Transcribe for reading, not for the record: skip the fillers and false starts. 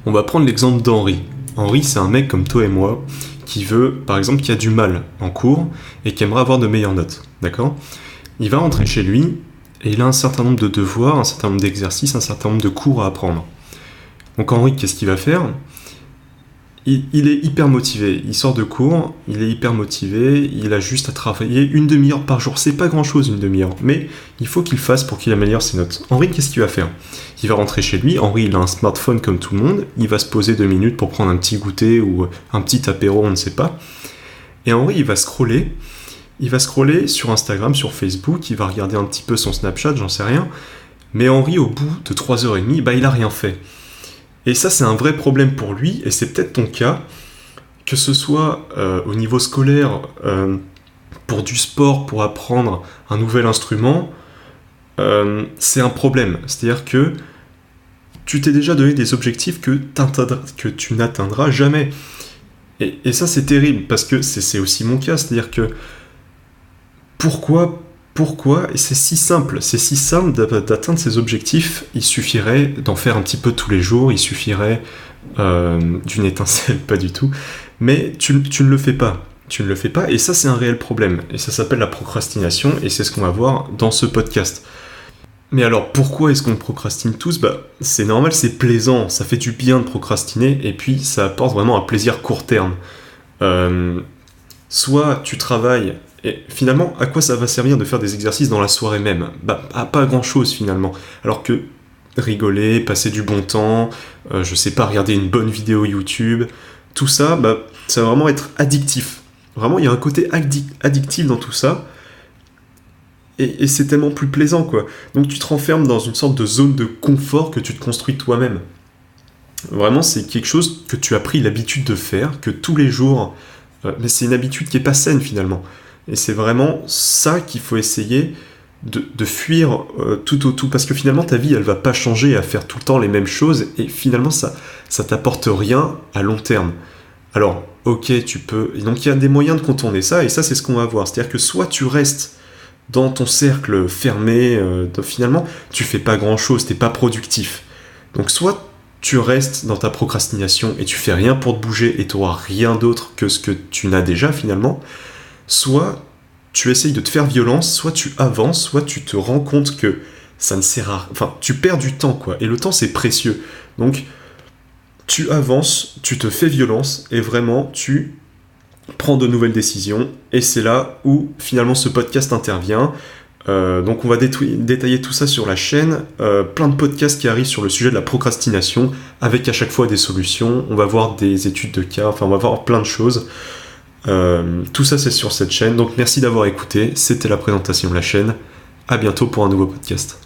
On va prendre l'exemple d'Henri. Henri, c'est un mec comme toi et moi qui veut, par exemple, qui a du mal en cours et qui aimerait avoir de meilleures notes. D'accord ? Il va rentrer chez lui et il a un certain nombre de devoirs, un certain nombre d'exercices, un certain nombre de cours à apprendre. Donc Henri, qu'est-ce qu'il va faire ? Il est hyper motivé, il sort de cours, il est hyper motivé, il a juste à travailler une demi-heure par jour. C'est pas grand-chose une demi-heure, mais il faut qu'il fasse pour qu'il améliore ses notes. Henri, qu'est-ce qu'il va faire ? Il va rentrer chez lui, Henri il a un smartphone comme tout le monde, il va se poser 2 minutes pour prendre un petit goûter ou un petit apéro, on ne sait pas. Et Henri il va scroller sur Instagram, sur Facebook, il va regarder un petit peu son Snapchat, j'en sais rien. Mais Henri, au bout de 3h30, il a rien fait. Et ça, c'est un vrai problème pour lui, et c'est peut-être ton cas, que ce soit au niveau scolaire, pour du sport, pour apprendre un nouvel instrument, c'est un problème. C'est-à-dire que tu t'es déjà donné des objectifs que tu n'atteindras jamais. Et ça, c'est terrible, parce que c'est aussi mon cas. C'est-à-dire que pourquoi, et c'est si simple d'atteindre ces objectifs, il suffirait d'en faire un petit peu tous les jours, il suffirait d'une étincelle, pas du tout, mais tu ne le fais pas, et ça c'est un réel problème, et ça s'appelle la procrastination, et c'est ce qu'on va voir dans ce podcast. Mais alors pourquoi est-ce qu'on procrastine tous ? C'est normal, c'est plaisant, ça fait du bien de procrastiner, et puis ça apporte vraiment un plaisir court terme. Soit tu travailles, et finalement, à quoi ça va servir de faire des exercices dans la soirée même ? À pas grand-chose finalement. Alors que rigoler, passer du bon temps, je sais pas, regarder une bonne vidéo YouTube, tout ça, ça va vraiment être addictif. Vraiment, il y a un côté addictif dans tout ça, et c'est tellement plus plaisant, quoi. Donc tu te renfermes dans une sorte de zone de confort que tu te construis toi-même. Vraiment, c'est quelque chose que tu as pris l'habitude de faire, que tous les jours... mais c'est une habitude qui est pas saine finalement. Et c'est vraiment ça qu'il faut essayer de fuir tout au tout. Parce que finalement, ta vie, elle va pas changer à faire tout le temps les mêmes choses. Et finalement, ça t'apporte rien à long terme. Alors, ok, tu peux... Et donc, il y a des moyens de contourner ça. Et ça, c'est ce qu'on va voir. C'est-à-dire que soit tu restes dans ton cercle fermé, finalement, tu fais pas grand-chose, t'es pas productif. Donc, soit tu restes dans ta procrastination et tu fais rien pour te bouger et tu n'auras rien d'autre que ce que tu n'as déjà finalement, soit tu essayes de te faire violence, soit tu avances, soit tu te rends compte que ça ne sert à rien. Enfin, tu perds du temps, quoi. Et le temps, c'est précieux. Donc, tu avances, tu te fais violence et vraiment, tu prends de nouvelles décisions. Et c'est là où finalement ce podcast intervient. Donc on va détailler tout ça sur la chaîne, plein de podcasts qui arrivent sur le sujet de la procrastination, avec à chaque fois des solutions, on va voir des études de cas, on va voir plein de choses. Tout ça c'est sur cette chaîne, donc merci d'avoir écouté, c'était la présentation de la chaîne, à bientôt pour un nouveau podcast.